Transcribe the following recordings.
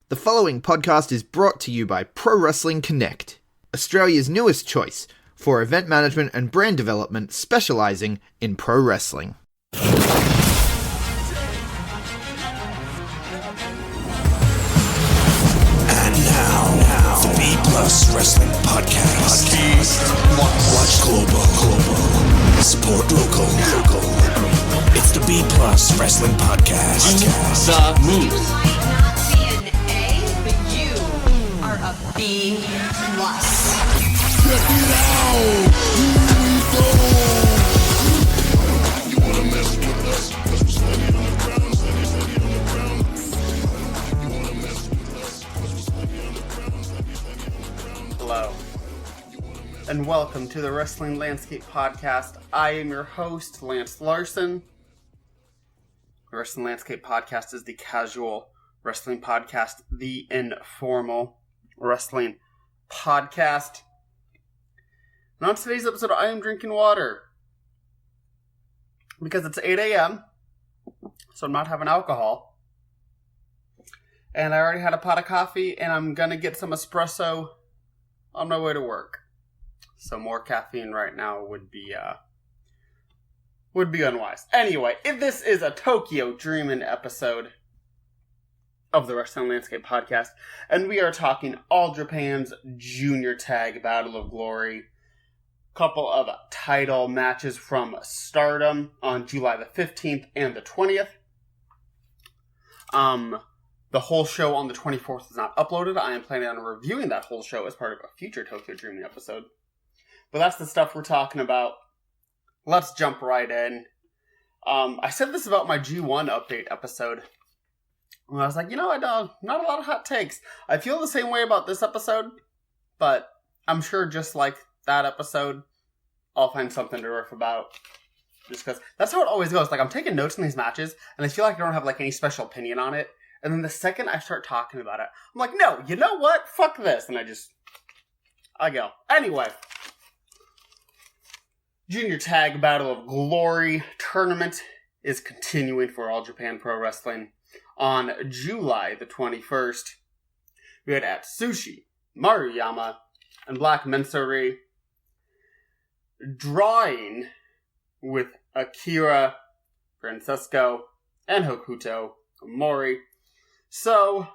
The following podcast is brought to you by Pro Wrestling Connect, Australia's newest choice for event management and brand development specializing in pro wrestling. And now, the B Plus Wrestling Podcast. Watch global. Support local. It's the B Plus Wrestling Podcast. The moves. B plus. Check it out! Here we go! You wanna mess with us? Cause we're standing on the ground, standing on the ground. You wanna mess with us? Cause we're standing on the ground, standing on the ground. Hello, and welcome to the Wrestling Landscape Podcast. I am your host, Lance Larson. The Wrestling Landscape Podcast is the casual wrestling podcast, the informal wrestling podcast. And on today's episode, I am drinking water because it's 8 a.m., so I'm not having alcohol. And I already had a pot of coffee, and I'm gonna get some espresso on my way to work. So more caffeine right now would be unwise. Anyway, if this is a Tokyo Dreamin episode of the Wrestling Landscape Podcast, and we are talking All Japan's Junior Tag Battle of Glory. Couple of title matches from Stardom on July the 15th and the 20th. The whole show on the 24th is not uploaded. I am planning on reviewing that whole show as part of a future Tokyo Dreaming episode. But that's the stuff we're talking about. Let's jump right in. I said this about my G1 update episode. And I was like, not a lot of hot takes. I feel the same way about this episode, but I'm sure just like that episode, I'll find something to riff about. Just because that's how it always goes. Like, I'm taking notes in these matches, and I feel like I don't have like any special opinion on it. And then the second I start talking about it, I'm like, no, you know what? Fuck this. And I go. Anyway. Junior Tag Battle of Glory tournament is continuing for All Japan Pro Wrestling. On July the 21st, we had Atsushi, Maruyama, and Black Mensuri drawing with Akira, Francesco, and Hokuto Mori. So,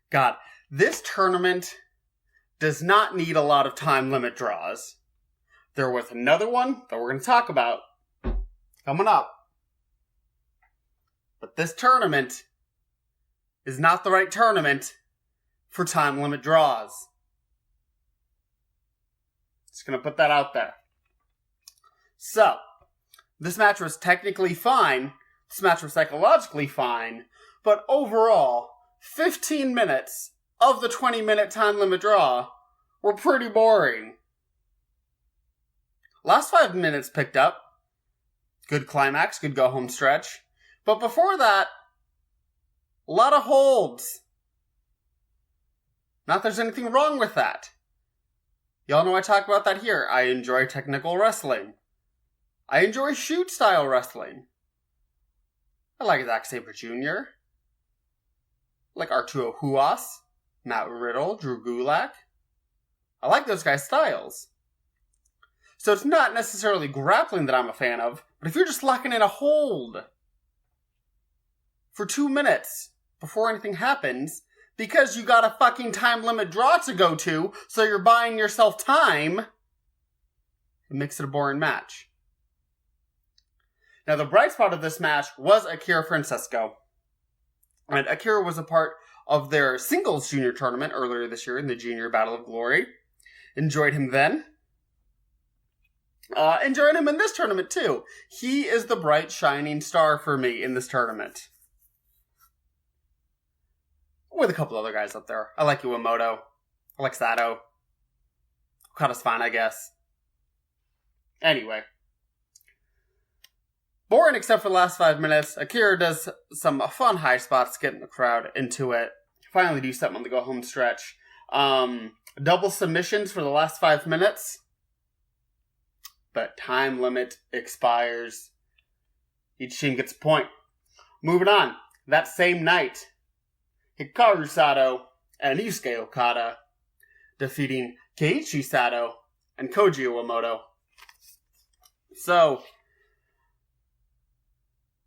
God, this tournament does not need a lot of time limit draws. There was another one that we're going to talk about coming up. But this tournament is not the right tournament for time limit draws. Just going to put that out there. So, this match was technically fine. This match was psychologically fine. But overall, 15 minutes of the 20-minute time limit draw were pretty boring. Last 5 minutes picked up. Good climax, good go-home stretch. But before that, a lot of holds. Not that there's anything wrong with that. Y'all know I talk about that here. I enjoy technical wrestling. I enjoy shoot-style wrestling. I like Zack Sabre Jr. I like Arturo Huas, Matt Riddle, Drew Gulak. I like those guys' styles. So it's not necessarily grappling that I'm a fan of, but if you're just locking in a hold for 2 minutes before anything happens, because you got a fucking time limit draw to go to, so you're buying yourself time, it makes it a boring match. Now, the bright spot of this match was Akira Francesco. And Akira was a part of their singles junior tournament earlier this year in the Junior Battle of Glory. Enjoyed him then. Enjoyed him in this tournament, too. He is the bright, shining star for me in this tournament. With a couple other guys up there. I like Iwamoto. I like Sato. Okada's fine, I guess. Anyway. Boring except for the last 5 minutes. Akira does some fun high spots, getting the crowd into it. Finally do something on the go-home stretch. Double submissions for the last 5 minutes. But time limit expires. Each team gets a point. Moving on. that same night, Hikaru Sato and Yusuke Okada defeating Keiichi Sato and Koji Iwamoto. So,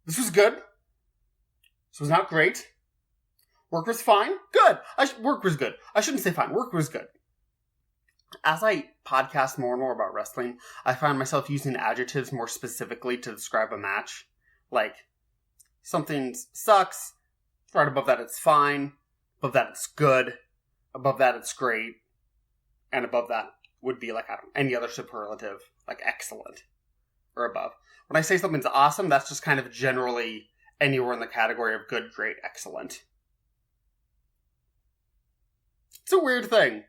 this was good. This was not great. Work was fine. Good. Work was good. I shouldn't say fine. Work was good. As I podcast more and more about wrestling, I find myself using adjectives more specifically to describe a match. Like, something sucks. Right above that, it's fine. Above that, it's good. Above that, it's great. And above that would be like, I don't know, any other superlative, like excellent or above. When I say something's awesome, that's just kind of generally anywhere in the category of good, great, excellent. It's a weird thing.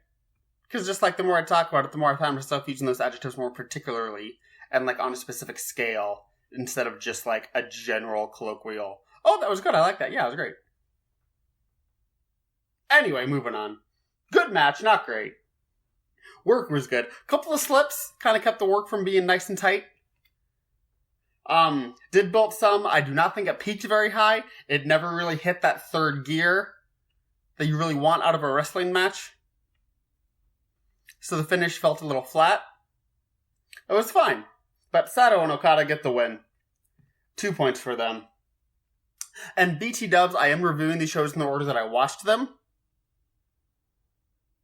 Because just like the more I talk about it, the more I find myself using those adjectives more particularly and like on a specific scale instead of just like a general colloquial, oh, that was good, I like that, yeah, it was great. Anyway, moving on. Good match, not great. Work was good. Couple of slips, kind of kept the work from being nice and tight. Did build some. I do not think it peaked very high. It never really hit that third gear that you really want out of a wrestling match. So the finish felt a little flat. It was fine. But Sato and Okada get the win. 2 points for them. And BT Dubs, I am reviewing these shows in the order that I watched them.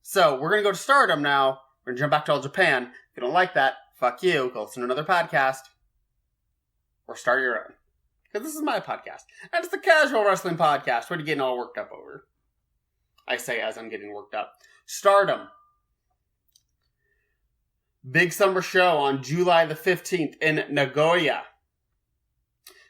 So, we're going to go to Stardom now. We're going to jump back to All Japan. If you don't like that, fuck you. Go listen to another podcast. Or start your own. Because this is my podcast. And it's the Casual Wrestling Podcast. What are you getting all worked up over? I say as I'm getting worked up. Stardom. Big summer show on July the 15th in Nagoya.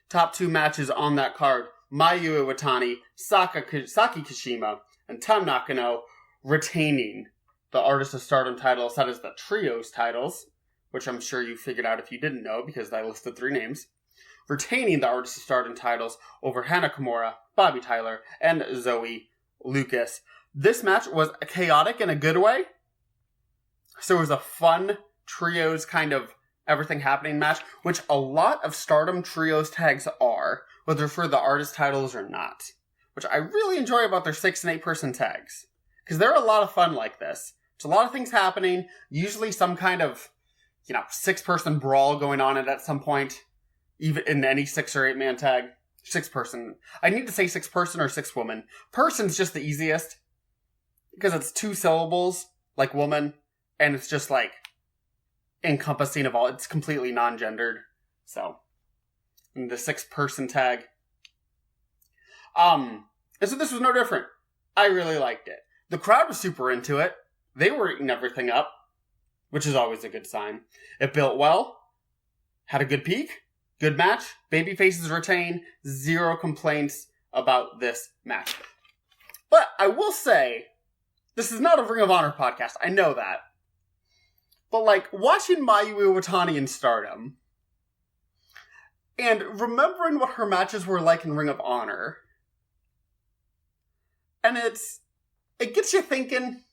Top 2 matches on that card. Mayu Iwatani, Saki Kashima, and Tam Nakano retaining the Artist of Stardom titles. That is the Trios titles, which I'm sure you figured out if you didn't know because I listed 3 names. Retaining the Artist of Stardom titles over Hana Kimura, Bobby Tyler, and Zoe Lucas. This match was chaotic in a good way. So it was a fun trios kind of everything happening match, which a lot of Stardom trios tags are, whether for the artist titles or not. Which I really enjoy about their 6 and 8 person tags. Because they're a lot of fun like this. There's a lot of things happening, usually some kind of, 6 person brawl going on at some point, even in any 6 or 8 man tag. 6 person. I need to say 6 person or 6 woman. Person's just the easiest. Because it's 2 syllables, like woman, and it's just like encompassing of all. It's completely non-gendered. So, the 6 person tag. And so this was no different. I really liked it. The crowd was super into it. They were eating everything up, which is always a good sign. It built well, had a good peak, good match, baby faces retain, 0 complaints about this match. But I will say, this is not a Ring of Honor podcast, I know that. But watching Mayu Iwatani in Stardom, and remembering what her matches were like in Ring of Honor, and it gets you thinking,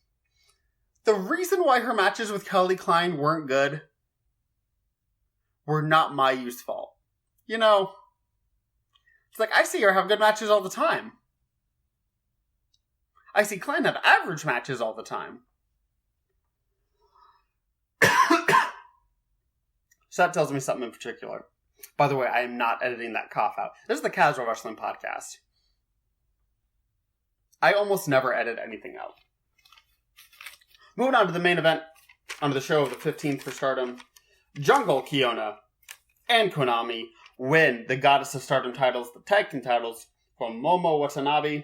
the reason why her matches with Kelly Klein weren't good were not Mayu's fault. It's like, I see her have good matches all the time. I see Klein have average matches all the time. So that tells me something in particular. By the way, I am not editing that cough out. This is the Casual Wrestling Podcast. I almost never edit anything out. Moving on to the main event on the show of the 15th for Stardom. Jungle Kiona and Konami win the Goddess of Stardom titles, the tag team titles, from Momo Watanabe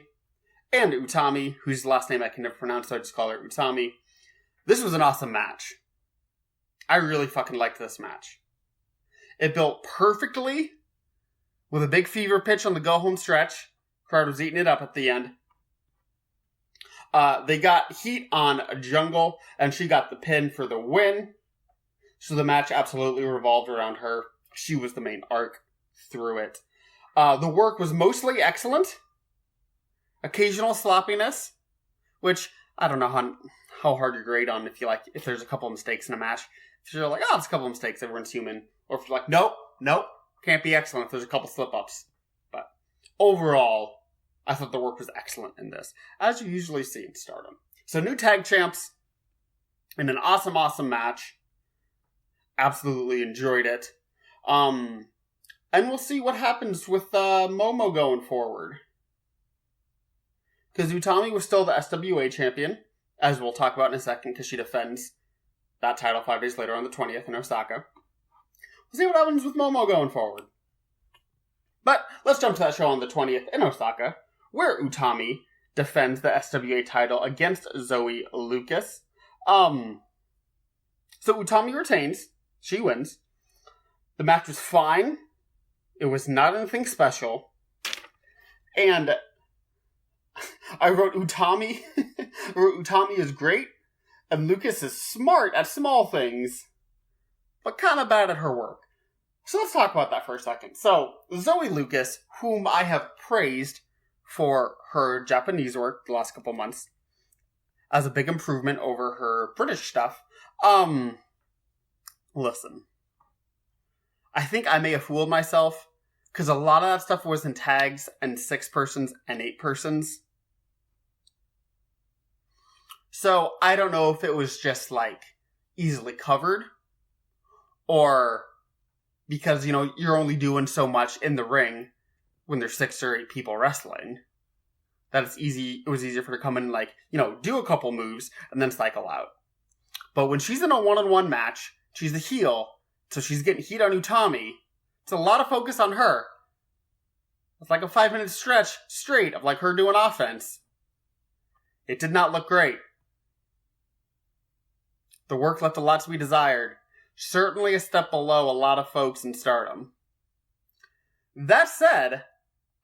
and Utami, whose last name I can never pronounce, so I just call her Utami. This was an awesome match. I really fucking liked this match. It built perfectly with a big fever pitch on the go-home stretch. Crowd was eating it up at the end. They got heat on Jungle, and she got the pin for the win. So the match absolutely revolved around her. She was the main arc through it. The work was mostly excellent. Occasional sloppiness, which I don't know how hard you grade on if there's a couple of mistakes in a match. If you're like, oh, it's a couple of mistakes, everyone's human. Or if you're like, nope, can't be excellent if there's a couple slip-ups. But overall, I thought the work was excellent in this, as you usually see in Stardom. So new tag champs in an awesome, awesome match. Absolutely enjoyed it. And we'll see what happens with Momo going forward. Because Utami was still the SWA champion, as we'll talk about in a second, because she defends that title 5 days later on the 20th in Osaka. We'll see what happens with Momo going forward. But let's jump to that show on the 20th in Osaka, where Utami defends the SWA title against Zoe Lucas. So Utami retains. She wins. The match was fine. It was not anything special. And I wrote Utami. Utami is great, and Lucas is smart at small things, but kind of bad at her work. So let's talk about that for a second. So, Zoe Lucas, whom I have praised for her Japanese work the last couple months, as a big improvement over her British stuff, listen. I think I may have fooled myself, because a lot of that stuff was in tags and 6 persons and 8 persons. So, I don't know if it was just, easily covered, or because, you're only doing so much in the ring when there's 6 or 8 people wrestling, that it was easier for her to come in and, do a couple moves and then cycle out. But when she's in a one-on-one match, she's a heel, so she's getting heat on Utami. It's a lot of focus on her. It's like a 5-minute stretch straight of her doing offense. It did not look great. The work left a lot to be desired. Certainly a step below a lot of folks in Stardom. That said,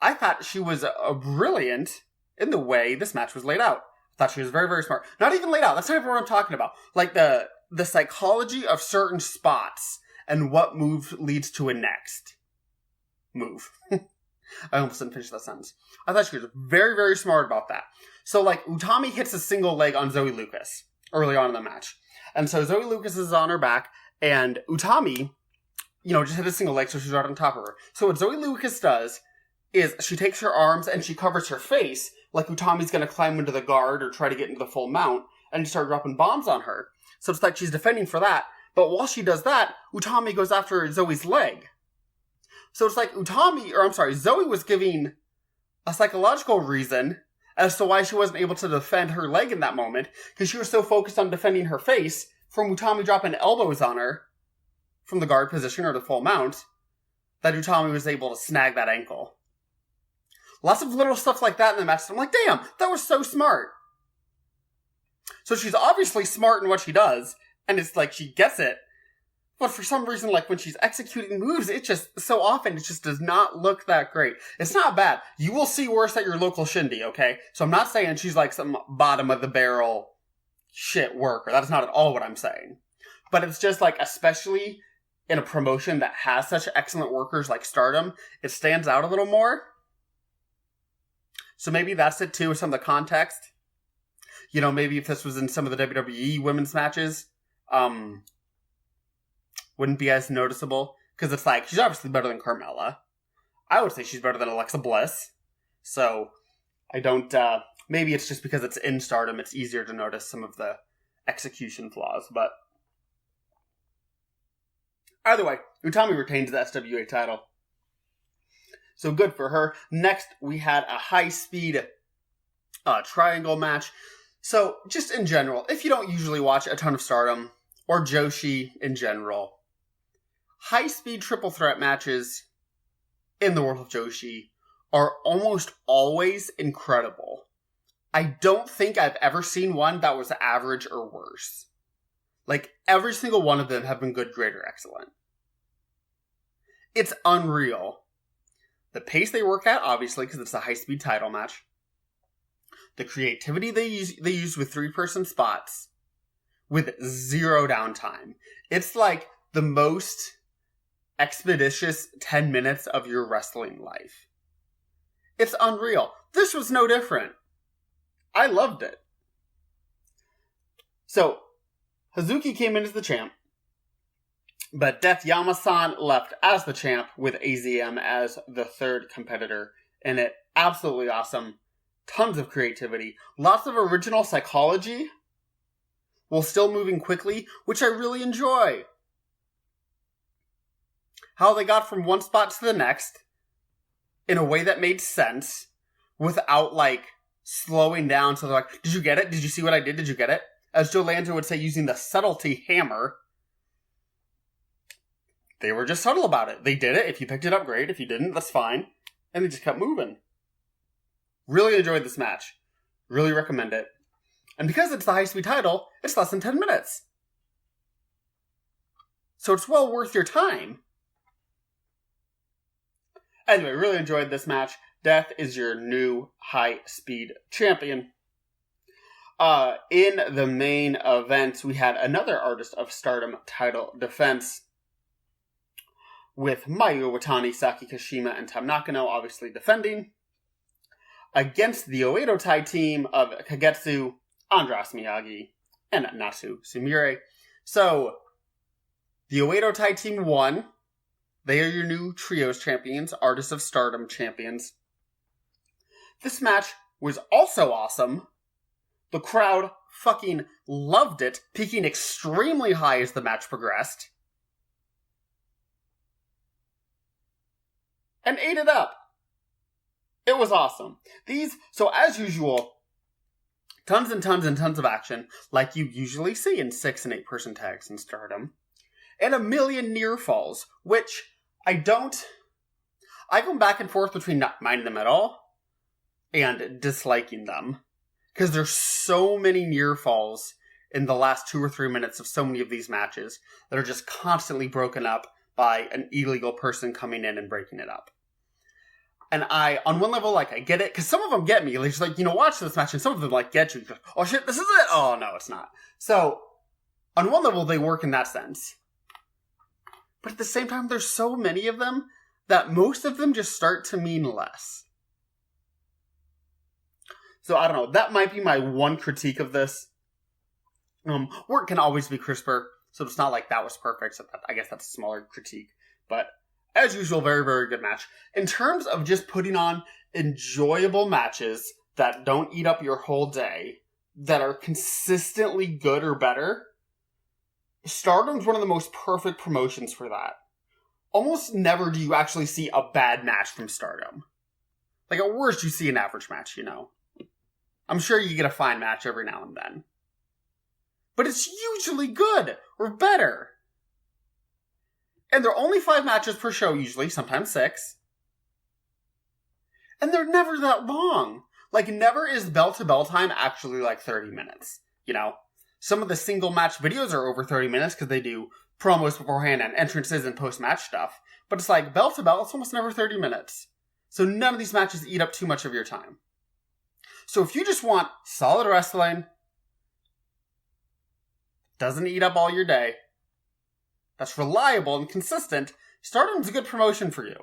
I thought she was brilliant in the way this match was laid out. I thought she was very, very smart. Not even laid out. That's not even what I'm talking about. The psychology of certain spots and what move leads to a next move. I almost didn't finish that sentence. I thought she was very, very smart about that. So, Utami hits a single leg on Zoe Lucas early on in the match. And so Zoe Lucas is on her back, and Utami, just hit a single leg, so she's right on top of her. So what Zoe Lucas does is she takes her arms and she covers her face, like Utami's going to climb into the guard or try to get into the full mount, and start dropping bombs on her. So it's like she's defending for that. But while she does that, Utami goes after Zoe's leg. So it's like Zoe was giving a psychological reason as to why she wasn't able to defend her leg in that moment, because she was so focused on defending her face from Utami dropping elbows on her from the guard position or the full mount, that Utami was able to snag that ankle. Lots of little stuff like that in the match. I'm like, damn, that was so smart. So she's obviously smart in what she does, and it's she gets it. But for some reason, when she's executing moves, it just does not look that great. It's not bad. You will see worse at your local shindy, okay? So I'm not saying she's some bottom of the barrel shit worker. That's not at all what I'm saying. But it's just especially in a promotion that has such excellent workers like Stardom, it stands out a little more. So maybe that's it too, some of the context. Maybe if this was in some of the WWE women's matches, wouldn't be as noticeable. Because it's she's obviously better than Carmella. I would say she's better than Alexa Bliss. So, I don't, maybe it's just because it's in Stardom, it's easier to notice some of the execution flaws, but either way, Utami retains the SWA title. So good for her. Next, we had a high-speed triangle match. So, just in general, if you don't usually watch a ton of Stardom, or Joshi in general, high-speed triple threat matches in the world of Joshi are almost always incredible. I don't think I've ever seen one that was average or worse. Every single one of them have been good, great, or excellent. It's unreal. The pace they work at, obviously, because it's a high-speed title match. The creativity they use with 3-person spots with 0 downtime. It's the most expeditious 10 minutes of your wrestling life. It's unreal. This was no different. I loved it. So, Hazuki came in as the champ, but Death Yama-san left as the champ with AZM as the third competitor in it. Absolutely awesome. Tons of creativity. Lots of original psychology while still moving quickly, which I really enjoy. How they got from one spot to the next in a way that made sense without, like, slowing down. So they're like, did you get it? Did you see what I did? Did you get it? As Joe Lanza would say, using the subtlety hammer. They were just subtle about it. They did it. If you picked it up, great. If you didn't, that's fine. And they just kept moving. Really enjoyed this match. Really recommend it. And because it's the high-speed title, it's less than 10 minutes. So it's well worth your time. Anyway, really enjoyed this match. Death is your new high-speed champion. In the main event, we had another Artist of Stardom title defense with Mayu Iwatani, Saki Kashima, and Tam Nakano obviously defending against the Oedo Tai team of Kagetsu, Andras Miyagi, and Natsu Sumire. So, the Oedo Tai team won. They are your new Trios champions, Artists of Stardom champions. This match was also awesome. The crowd fucking loved it, peaking extremely high as the match progressed. And ate it up. It was awesome. So as usual, tons and tons and tons of action, like you usually see in 6 and 8 person tags in Stardom. And a million near falls, which I go back and forth between not minding them at all and disliking them. Because there's so many near falls in the last 2 or 3 minutes of so many of these matches that are just constantly broken up by an illegal person coming in and breaking it up. And on one level, like, I get it, because some of them get me. They're just like, watch this match, and some of them, like, get you. Like, oh shit, this is it? Oh, no, it's not. So, on one level, they work in that sense. But at the same time, there's so many of them that most of them just start to mean less. So, I don't know. That might be my one critique of this. Work can always be crisper, so it's not like that was perfect. So I guess that's a smaller critique. But, as usual, very, very good match. In terms of just putting on enjoyable matches that don't eat up your whole day, that are consistently good or better, Stardom's one of the most perfect promotions for that. Almost never do you actually see a bad match from Stardom. Like, at worst, you see an average match, I'm sure you get a fine match every now and then. But it's usually good, or better. And there are only 5 matches per show usually, sometimes 6. And they're never that long. Like, never is bell-to-bell time actually like 30 minutes, Some of the single match videos are over 30 minutes because they do promos beforehand and entrances and post-match stuff. But it's like, bell-to-bell, it's almost never 30 minutes. So none of these matches eat up too much of your time. So if you just want solid wrestling, doesn't eat up all your day, that's reliable and consistent, Stardom's a good promotion for you.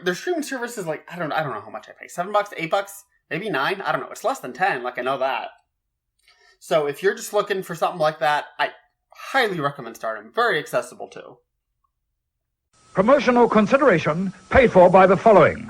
Their streaming service is like, I don't know how much I pay. $7, $8, maybe $9? I don't know. It's less than 10, like I know that. So if you're just looking for something like that, I highly recommend Stardom. Very accessible too. Promotional consideration paid for by the following.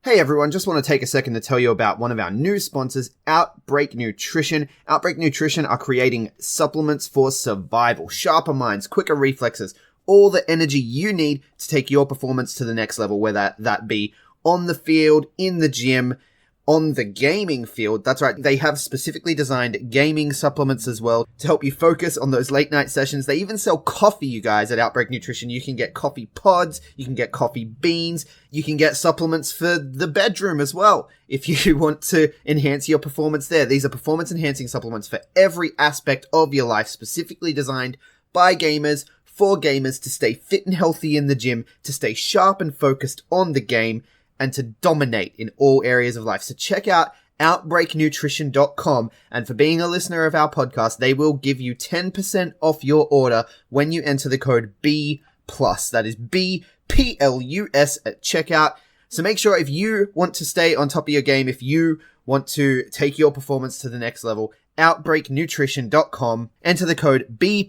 Hey everyone, just want to take a second to tell you about one of our new sponsors, OUTBREAK NUTRITION. OUTBREAK NUTRITION are creating supplements for survival, sharper minds, quicker reflexes, all the energy you need to take your performance to the next level, whether that be on the field, in the gym, on the gaming field. That's right, they have specifically designed gaming supplements as well to help you focus on those late night sessions. They even sell coffee, you guys, at OUTBREAK NUTRITION. You can get coffee pods, you can get coffee beans, you can get supplements for the bedroom as well if you want to enhance your performance there. These are performance enhancing supplements for every aspect of your life, specifically designed by gamers, for gamers, to stay fit and healthy in the gym, to stay sharp and focused on the game, and to dominate in all areas of life. So check out OUTBREAKNutrition.com, and for being a listener of our podcast, they will give you 10% off your order when you enter the code B+. That is BPLUS at checkout. So make sure, if you want to stay on top of your game, if you want to take your performance to the next level, OUTBREAKNutrition.com, enter the code B+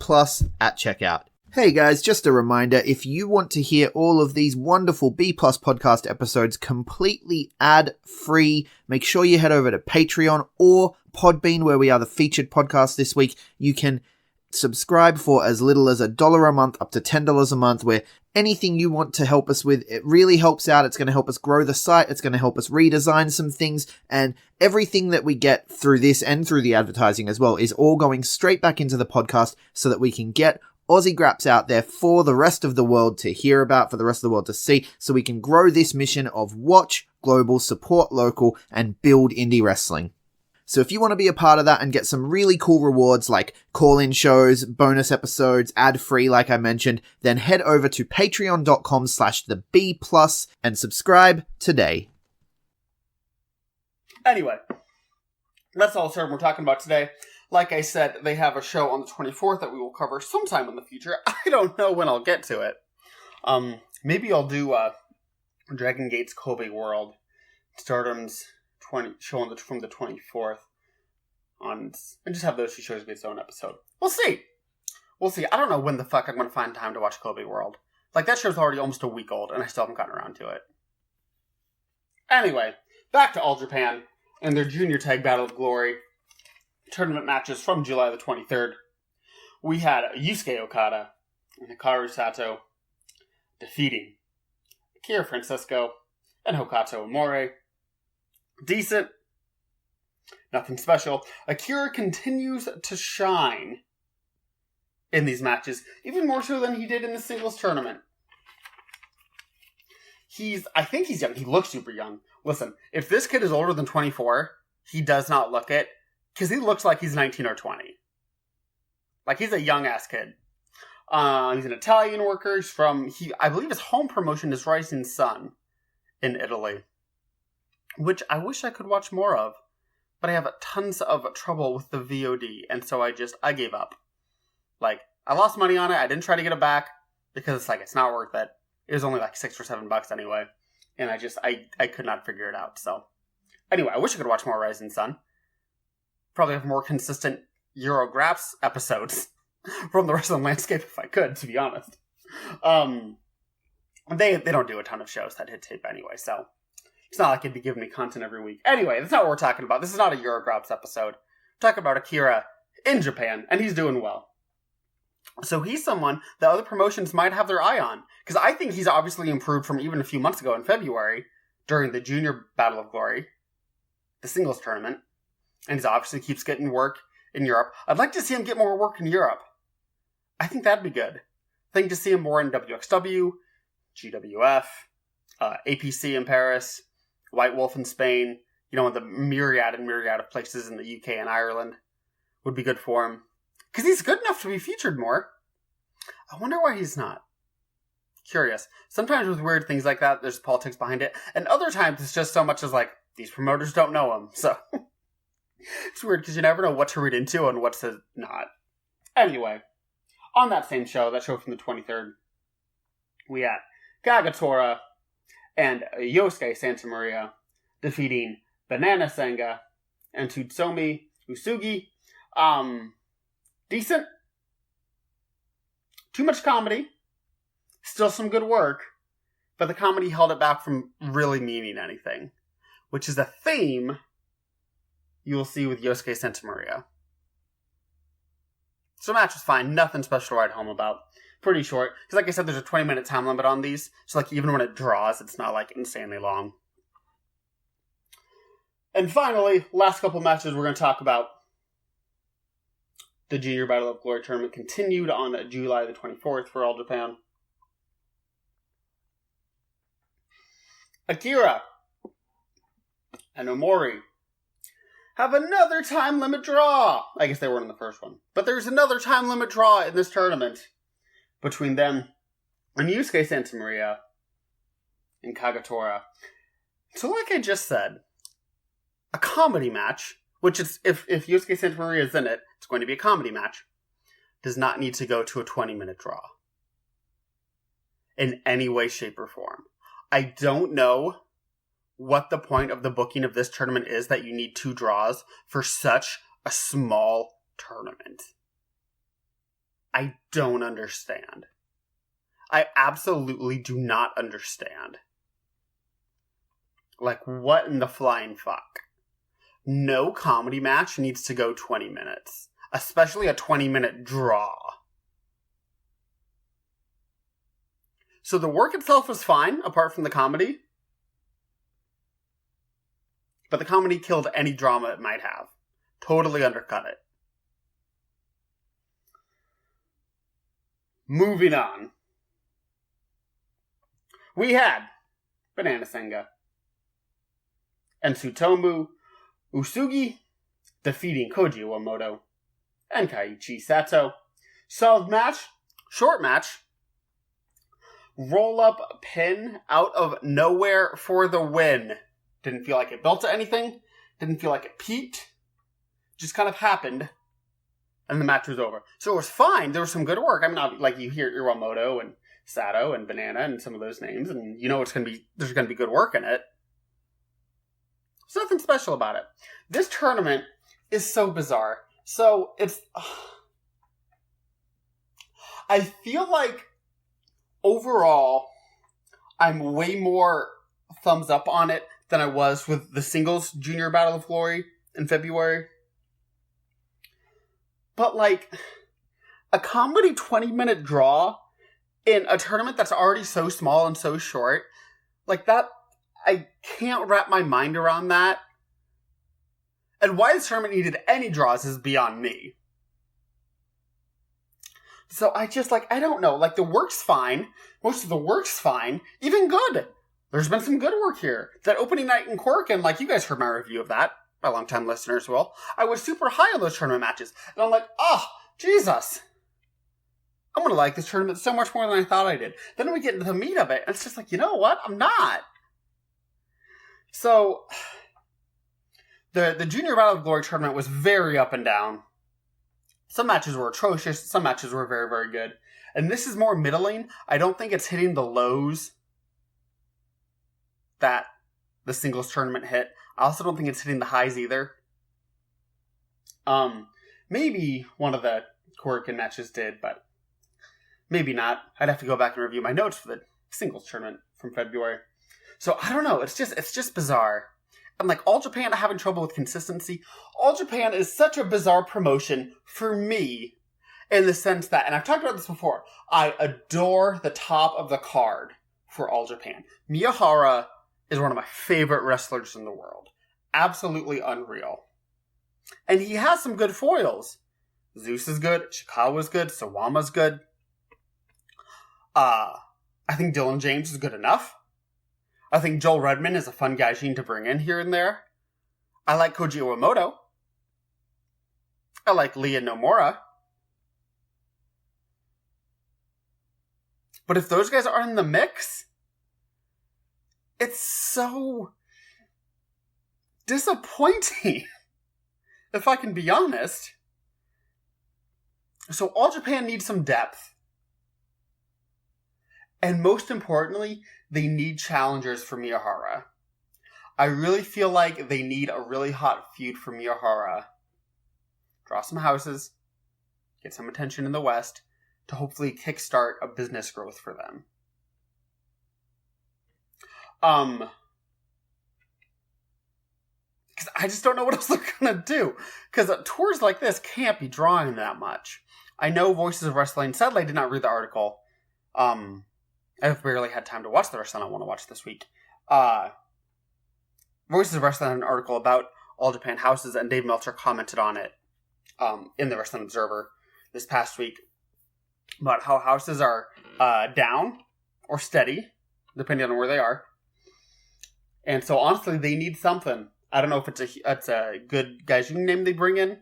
at checkout. Hey guys, just a reminder, if you want to hear all of these wonderful B Plus podcast episodes completely ad-free, make sure you head over to Patreon or Podbean, where we are the featured podcast this week. You can subscribe for as little as $1 a month up to $10 a month, where anything you want to help us with, it really helps out. It's going to help us grow the site. It's going to help us redesign some things, and everything that we get through this and through the advertising as well is all going straight back into the podcast so that we can get Aussie Graps out there for the rest of the world to hear about, for the rest of the world to see, so we can grow this mission of watch global, support local, and build indie wrestling. So if you want to be a part of that and get some really cool rewards like call-in shows, bonus episodes, ad-free like I mentioned, then head over to patreon.com/theb+ and subscribe today. Anyway, that's all the we're talking about today. Like I said, they have a show on the 24th that we will cover sometime in the future. I don't know when I'll get to it. Maybe I'll do Dragon Gate's Kobe World, Stardom's show from the 24th, and just have those two shows be its own episode. We'll see. I don't know when the fuck I'm going to find time to watch Kobe World. Like, that show's already almost a week old, and I still haven't gotten around to it. Anyway, back to All Japan and their Junior Tag Battle of Glory tournament matches from July the 23rd. We had Yusuke Okada and Hikaru Sato defeating Akira Francisco and Hokuto Amore. Decent. Nothing special. Akira continues to shine in these matches, even more so than he did in the singles tournament. I think he's young. He looks super young. Listen, if this kid is older than 24, he does not look it, because he looks like he's 19 or 20. Like, he's a young-ass kid. He's an Italian worker. He's I believe his home promotion is Rising Sun in Italy, which I wish I could watch more of, but I have tons of trouble with the VOD, and so I gave up. Like, I lost money on it. I didn't try to get it back, because it's not worth it. It was only like $6 or $7 anyway, and I could not figure it out, so. Anyway, I wish I could watch more Rising Sun. Probably have more consistent Eurographs episodes from the rest of the landscape if I could, to be honest. They don't do a ton of shows that hit tape anyway, so it's not like it'd be giving me content every week. Anyway, that's not what we're talking about. This is not a Eurographs episode. We're talking about Akira in Japan, and he's doing well. So he's someone that other promotions might have their eye on, because I think he's obviously improved from even a few months ago in February during the Junior Battle of Glory, the singles tournament. And he obviously keeps getting work in Europe. I'd like to see him get more work in Europe. I think that'd be good. I think to see him more in WXW, GWF, APC in Paris, White Wolf in Spain, in the myriad of places in the UK and Ireland would be good for him. Because he's good enough to be featured more. I wonder why he's not. Curious. Sometimes with weird things like that, there's politics behind it. And other times it's just so much as these promoters don't know him, so... It's weird because you never know what to read into and what to not. Anyway, on that same show, that show from the 23rd, we had Kagatora and Yosuke Santa Maria defeating Banana Senga and Tutsumi Usugi. Decent. Too much comedy. Still some good work. But the comedy held it back from really meaning anything. Which is a theme you will see with Yosuke Santa Maria. So the match was fine. Nothing special to write home about. Pretty short. Because like I said, there's a 20-minute time limit on these. So even when it draws, it's not insanely long. And finally, last couple matches we're going to talk about. The Junior Battle of Glory tournament continued on July the 24th for All Japan. Akira and Omori have another time limit draw. I guess they weren't in the first one. But there's another time limit draw in this tournament between them and Yusuke Santa Maria and Kagatora. So like I just said, a comedy match, which is, if Yusuke Santa Maria is in it, it's going to be a comedy match, does not need to go to a 20-minute draw. In any way, shape, or form. I don't know what the point of the booking of this tournament is that you need 2 draws for such a small tournament. I don't understand. I absolutely do not understand. Like, what in the flying fuck? No comedy match needs to go 20 minutes. Especially a 20-minute draw. So the work itself was fine, apart from the comedy. But the comedy killed any drama it might have. Totally undercut it. Moving on. We had Banana Senga and Tsutomu Usugi defeating Koji Iwamoto and Kaiichi Sato. Solid match, short match. Roll-up pin out of nowhere for the win. Didn't feel like it built to anything. Didn't feel like it peaked. Just kind of happened. And the match was over. So it was fine. There was some good work. I mean, like, you hear Iwamoto and Sato and Banana and some of those names, and you know there's going to be good work in it. There's nothing special about it. This tournament is so bizarre. So it's... I feel like overall, I'm way more thumbs up on it than I was with the singles Junior Battle of Glory in February. But, like, a comedy 20-minute draw in a tournament that's already so small and so short, like, that, I can't wrap my mind around that. And why this tournament needed any draws is beyond me. So I just, like, I don't know. Like, the work's fine. Most of the work's fine. Even good. There's been some good work here. That opening night in Cork, and, like, you guys heard my review of that. My longtime listeners will. I was super high on those tournament matches. And I'm like, oh, Jesus. I'm going to like this tournament so much more than I thought I did. Then we get into the meat of it, and it's just like, you know what? I'm not. So, the Junior Battle of Glory tournament was very up and down. Some matches were atrocious. Some matches were very, very good. And this is more middling. I don't think it's hitting the lows that the singles tournament hit. I also don't think it's hitting the highs either. Maybe one of the Korakuen matches did, but maybe not. I'd have to go back and review my notes for the singles tournament from February. So I don't know. It's just bizarre. And like All Japan having trouble with consistency. All Japan is such a bizarre promotion for me in the sense that, and I've talked about this before, I adore the top of the card for All Japan. Miyahara is one of my favorite wrestlers in the world. Absolutely unreal. And he has some good foils. Zeus is good, Ishikawa's good, Sawama's good. I think Dylan James is good enough. I think Joel Redman is a fun gaijin to bring in here and there. I like Koji Iwamoto. I like Lia Nomura. But if those guys aren't in the mix, it's so disappointing, if I can be honest. So All Japan needs some depth. And most importantly, they need challengers for Miyahara. I really feel like they need a really hot feud for Miyahara. Draw some houses, get some attention in the West, to hopefully kickstart a business growth for them. Because I just don't know what else they're gonna do. Because tours like this can't be drawing that much. I know Voices of Wrestling, sadly I did not read the article. I've barely had time to watch the wrestling I want to watch this week. Voices of Wrestling had an article about All Japan houses, and Dave Meltzer commented on it in the Wrestling Observer this past week about how houses are down or steady, depending on where they are. And so honestly, they need something. I don't know if it's a good gaijin name they bring in.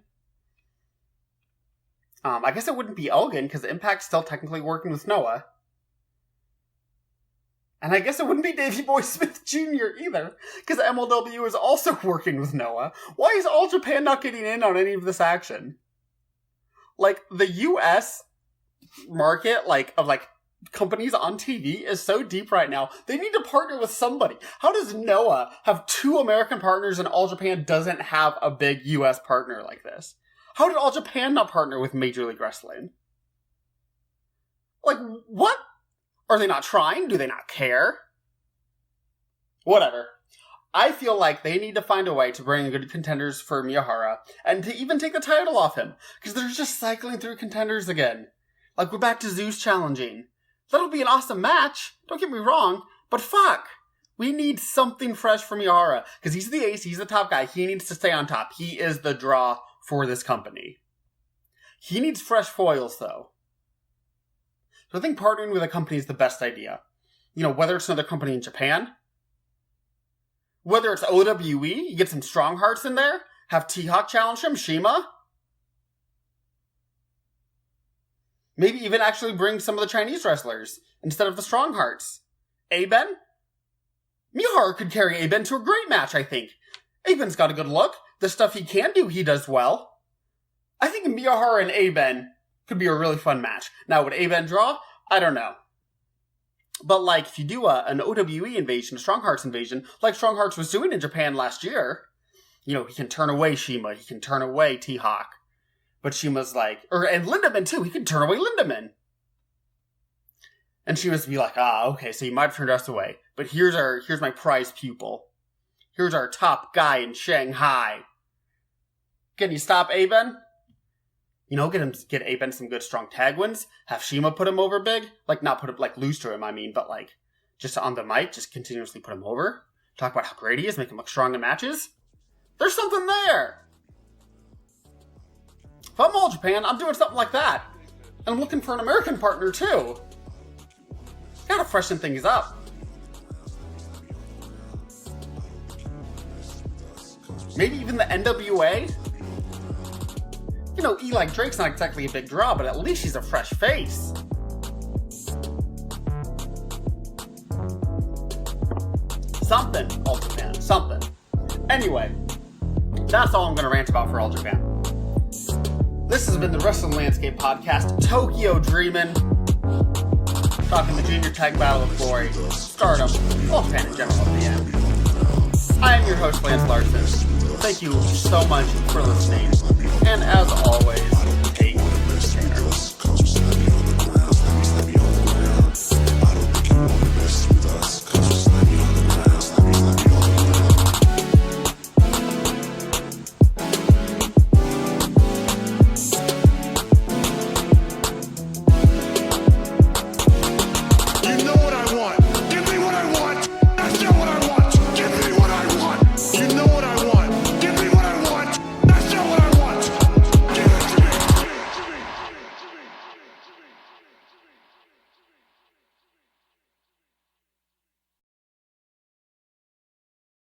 I guess it wouldn't be Elgin, because Impact's still technically working with Noah. And I guess it wouldn't be Davey Boy Smith Jr. either, because MLW is also working with Noah. Why is All Japan not getting in on any of this action? Like, the US market, of companies on TV is so deep right now, they need to partner with somebody. How does Noah have 2 American partners and All Japan doesn't have a big US partner like this? How did All Japan not partner with Major League Wrestling? Like, what? Are they not trying? Do they not care? Whatever. I feel like they need to find a way to bring good contenders for Miyahara, and to even take the title off him, because they're just cycling through contenders again. Like, we're back to Zeus challenging. That'll be an awesome match, don't get me wrong, but fuck! We need something fresh for Miyahara, because he's the ace, he's the top guy, he needs to stay on top. He is the draw for this company. He needs fresh foils, though. So I think partnering with a company is the best idea. You know, whether it's another company in Japan, whether it's OWE, you get some Strong Hearts in there, have T-Hawk challenge him, Shima. Maybe even actually bring some of the Chinese wrestlers instead of the Strong Hearts. Aben? Miyahara could carry Aben to a great match, I think. Aben's got a good look. The stuff he can do, he does well. I think Miyahara and Aben could be a really fun match. Now, would Aben draw? I don't know. But, like, if you do an OWE invasion, a Strong Hearts invasion, like Strong Hearts was doing in Japan last year, you know, he can turn away Shima, he can turn away T-Hawk. But Shima's like, and Lindemann too, he can turn away Lindemann. And Shima's be like, okay, so you might have turned us away, but here's my prize pupil. Here's our top guy in Shanghai. Can you stop Aben? You know, get Aben some good strong tag wins. Have Shima put him over big. Like, not put him, like, lose to him, I mean, but, like, just on the mic, just continuously put him over. Talk about how great he is, make him look strong in matches. There's something there! If I'm All Japan, I'm doing something like that. And I'm looking for an American partner, too. Gotta freshen things up. Maybe even the NWA? You know, Eli Drake's not exactly a big draw, but at least she's a fresh face. Something, All Japan, something. Anyway, that's all I'm going to rant about for All Japan. This has been the Wrestling Landscape Podcast, Tokyo Dreamin', talking the Junior Tag Battle of Glory, Stardom, All Japan in general at the end. I am your host, Lance Larson. Thank you so much for listening. And as always,